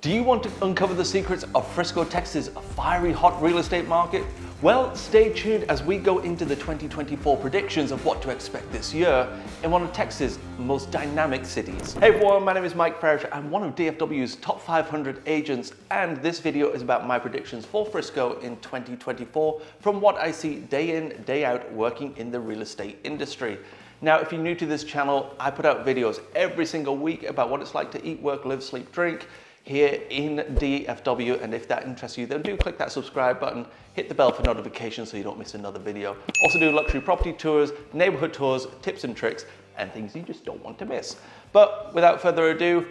Do you want to uncover the secrets of Frisco, Texas' fiery hot real estate market? Well, stay tuned as we go into the 2024 predictions of what to expect this year in one of Texas' most dynamic cities. Hey everyone, my name is Mike Farish. I'm one of DFW's top 500 agents, and this video is about my predictions for Frisco in 2024 from what I see day in, day out working in the real estate industry. Now, if you're new to this channel, I put out videos every single week about what it's like to eat, work, live, sleep, drink here in DFW, and if that interests you, then do click that subscribe button, hit the bell for notifications so you don't miss another video. Also do luxury property tours, neighborhood tours, tips and tricks, and things you just don't want to miss. But without further ado,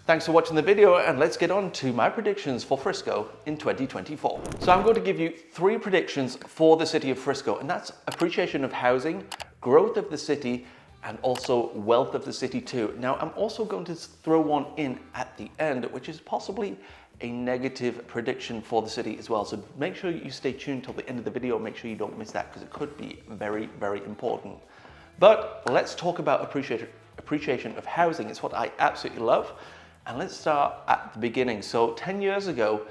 thanks for watching the video, and let's get on to my predictions for Frisco in 2024. So I'm going to give you 3 predictions for the city of Frisco, and that's appreciation of housing, growth of the city, and also wealth of the city too. Now, I'm also going to throw one in at the end, which is possibly a negative prediction for the city as well. So make sure you stay tuned till the end of the video. Make sure you don't miss that because it could be very, very important. But let's talk about appreciation of housing. It's what I absolutely love. And let's start at the beginning. So 10 years ago,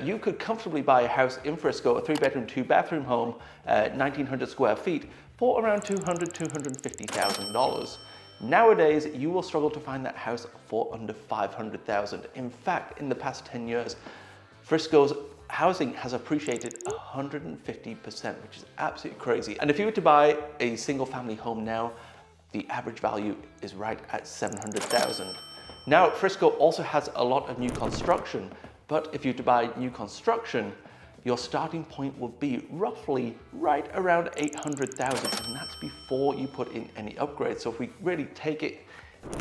you could comfortably buy a house in Frisco, a 3-bedroom, 2-bathroom home, 1,900 square feet, for around $250,000. Nowadays, you will struggle to find that house for under $500,000. In fact, in the past 10 years, Frisco's housing has appreciated 150%, which is absolutely crazy. And if you were to buy a single family home now, the average value is right at $700,000. Now, Frisco also has a lot of new construction, but if you were to buy new construction, your starting point will be roughly right around $800,000, and that's before you put in any upgrades. So if we really take it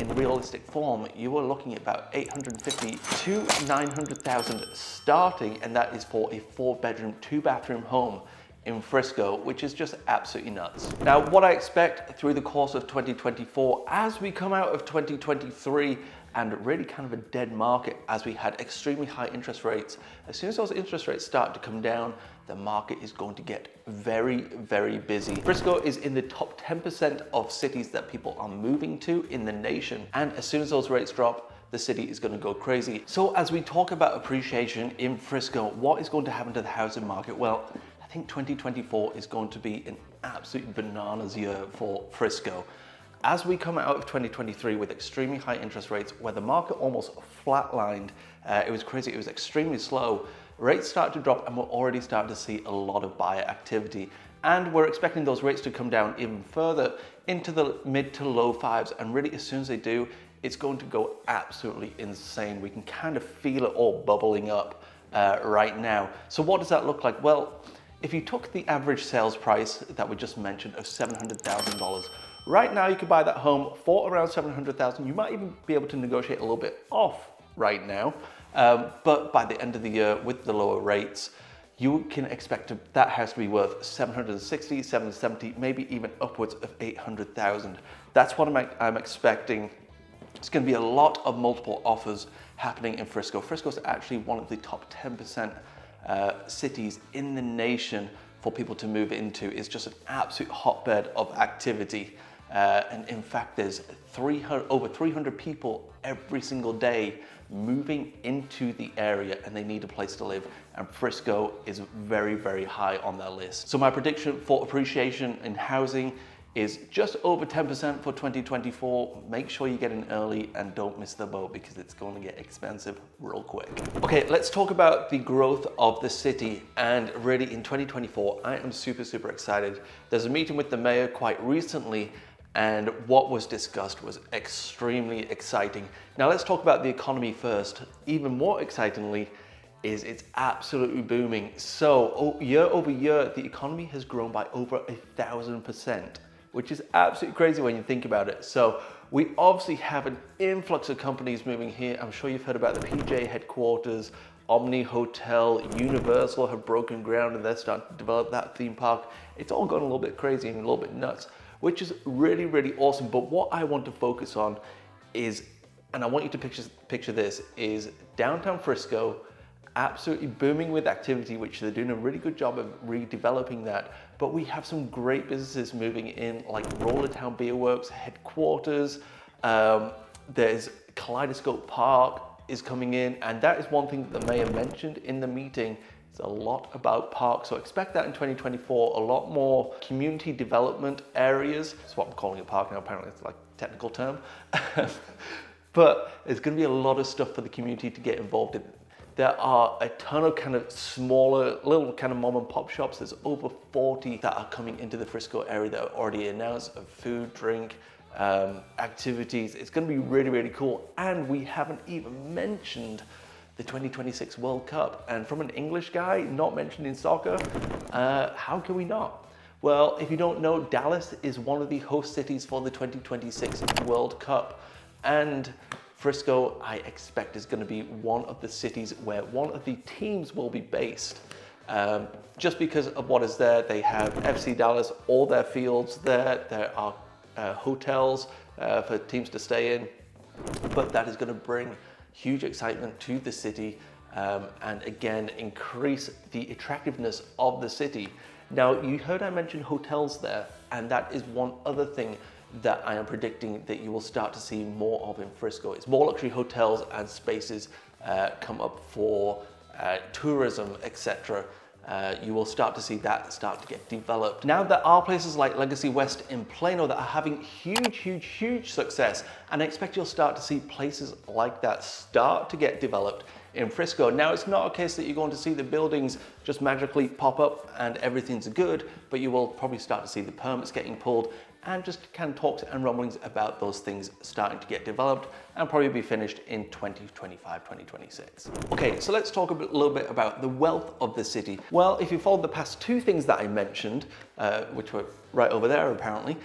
in realistic form, you are looking at about $850,000 to $900,000 starting, and that is for a 4-bedroom, 2-bathroom home in Frisco, which is just absolutely nuts. Now, what I expect through the course of 2024, as we come out of 2023, and really kind of a dead market as we had extremely high interest rates. As soon as those interest rates start to come down, the market is going to get very, very busy. Frisco is in the top 10% of cities that people are moving to in the nation. And as soon as those rates drop, the city is going to go crazy. So as we talk about appreciation in Frisco, what is going to happen to the housing market? Well, I think 2024 is going to be an absolute bananas year for Frisco. As we come out of 2023 with extremely high interest rates, where the market almost flatlined, it was crazy, it was extremely slow, rates start to drop and we're already starting to see a lot of buyer activity. And we're expecting those rates to come down even further into the mid to low 5s. And really, as soon as they do, it's going to go absolutely insane. We can kind of feel it all bubbling up right now. So what does that look like? Well, if you took the average sales price that we just mentioned of $700,000, right now, you could buy that home for around $700,000. You might even be able to negotiate a little bit off right now. But by the end of the year, with the lower rates, you can expect that house to be worth $760,000, $770,000, maybe even upwards of $800,000. That's what I'm expecting. It's going to be a lot of multiple offers happening in Frisco. Frisco is actually one of the top 10% cities in the nation for people to move into. It's just an absolute hotbed of activity. And in fact, there's over 300 people every single day moving into the area, and they need a place to live. And Frisco is very, very high on their list. So my prediction for appreciation in housing is just over 10% for 2024. Make sure you get in early and don't miss the boat because it's going to get expensive real quick. Okay, let's talk about the growth of the city. And really in 2024, I am super, super excited. There's a meeting with the mayor quite recently, and what was discussed was extremely exciting. Now let's talk about the economy first. Even more excitingly is it's absolutely booming. So year over year, the economy has grown by over 1,000%. Which is absolutely crazy when you think about it. So we obviously have an influx of companies moving here. I'm sure you've heard about the PJ headquarters, Omni Hotel, Universal have broken ground and they're starting to develop that theme park. It's all gone a little bit crazy and a little bit nuts, which is really, really awesome. But what I want to focus on is, and I want you to picture this, is downtown Frisco, absolutely booming with activity, which they're doing a really good job of redeveloping that. But we have some great businesses moving in, like Rollertown Beer Works headquarters. There's Kaleidoscope Park, is coming in, and that is one thing that the mayor mentioned in the meeting. It's a lot about parks, so expect that in 2024, a lot more community development areas. That's what I'm calling a park now, apparently it's like a technical term. But there's going to be a lot of stuff for the community to get involved in. There are a ton of kind of smaller, little kind of mom and pop shops. There's over 40 that are coming into the Frisco area that are already announced of food, drink, activities. It's going to be really, really cool. And we haven't even mentioned the 2026 World Cup. And from an English guy, not mentioned in soccer, how can we not? Well, if you don't know, Dallas is one of the host cities for the 2026 World Cup. And Frisco, I expect, is going to be one of the cities where one of the teams will be based. Just because of what is there, they have FC Dallas, all their fields there. There are hotels for teams to stay in. But that is going to bring huge excitement to the city and again, increase the attractiveness of the city. Now, you heard I mention hotels there, and that is one other thing that I am predicting that you will start to see more of in Frisco. It's more luxury hotels and spaces come up for tourism, etc. You will start to see that start to get developed. Now there are places like Legacy West in Plano that are having huge success, and I expect you'll start to see places like that start to get developed in Frisco. Now, it's not a case that you're going to see the buildings just magically pop up and everything's good, but you will probably start to see the permits getting pulled and just kind of talks and rumblings about those things starting to get developed and probably be finished in 2025, 2026. Okay, so let's talk a little bit about the wealth of the city. Well, if you followed the past two things that I mentioned, which were right over there apparently,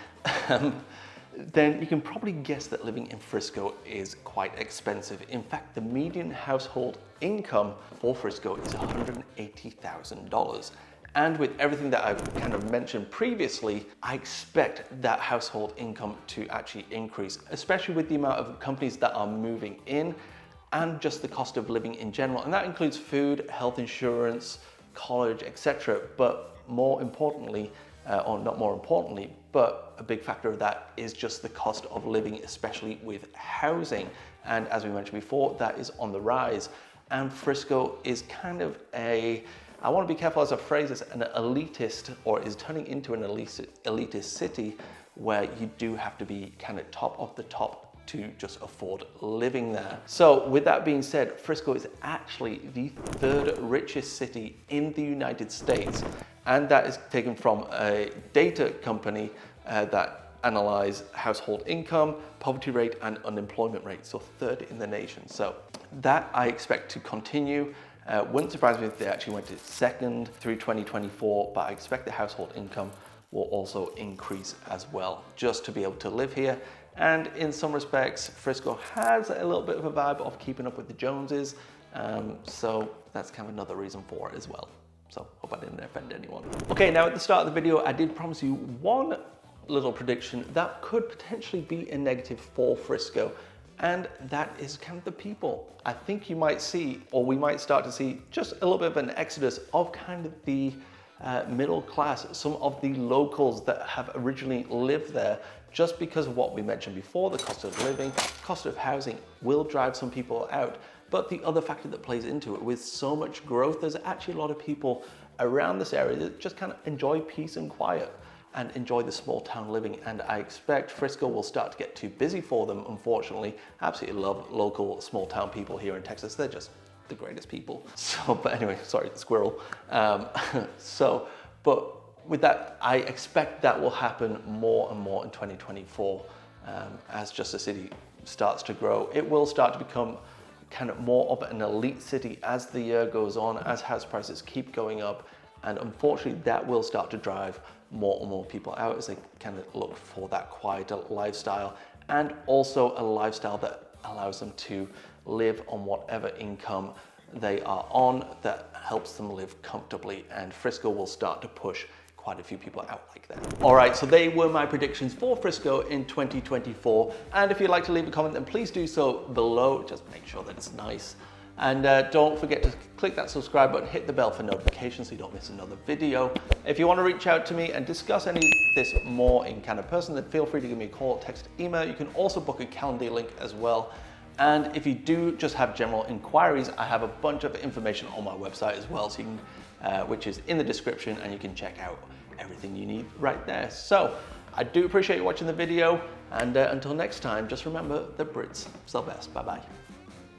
then you can probably guess that living in Frisco is quite expensive. In fact, the median household income for Frisco is $180,000. And with everything that I've kind of mentioned previously, I expect that household income to actually increase, especially with the amount of companies that are moving in and just the cost of living in general. And that includes food, health insurance, college, etc. But more importantly, or not more importantly, but a big factor of that is just the cost of living, especially with housing. And as we mentioned before, that is on the rise. And Frisco is kind of I want to be careful as I phrase this, an elitist, or is turning into an elitist city where you do have to be kind of top of the top to just afford living there. So with that being said, Frisco is actually the third richest city in the United States. And that is taken from a data company that analyze household income, poverty rate, and unemployment rate. So third in the nation. So that I expect to continue. Wouldn't surprise me if they actually went to second through 2024, but I expect the household income will also increase as well, just to be able to live here. And in some respects, Frisco has a little bit of a vibe of keeping up with the Joneses. So that's kind of another reason for it as well. So hope I didn't offend anyone. Okay, now at the start of the video, I did promise you one little prediction that could potentially be a negative for Frisco. And that is kind of the people. I think you might see, or we might start to see, just a little bit of an exodus of kind of the middle class, some of the locals that have originally lived there, just because of what we mentioned before, the cost of living, cost of housing will drive some people out. But the other factor that plays into it, with so much growth, there's actually a lot of people around this area that just kind of enjoy peace and quiet and enjoy the small town living. And I expect Frisco will start to get too busy for them, unfortunately. I absolutely love local small town people here in Texas. They're just the greatest people. So, but anyway, sorry, the squirrel. But with that, I expect that will happen more and more in 2024 as just the city starts to grow. It will start to become kind of more of an elite city as the year goes on, as house prices keep going up. And unfortunately, that will start to drive more and more people out as they kind of look for that quieter lifestyle, and also a lifestyle that allows them to live on whatever income they are on that helps them live comfortably. And Frisco will start to push quite a few people out like that. All right, so they were my predictions for Frisco in 2024. And if you'd like to leave a comment, then please do so below. Just make sure that it's nice. And don't forget to click that subscribe button, hit the bell for notifications so you don't miss another video. If you want to reach out to me and discuss any of this more in kind of person, then feel free to give me a call, text, email. You can also book a calendar link as well. And if you do just have general inquiries, I have a bunch of information on my website as well, so you can, which is in the description, and you can check out everything you need right there. So I do appreciate you watching the video, and until next time, just remember the Brits sell best. Bye bye.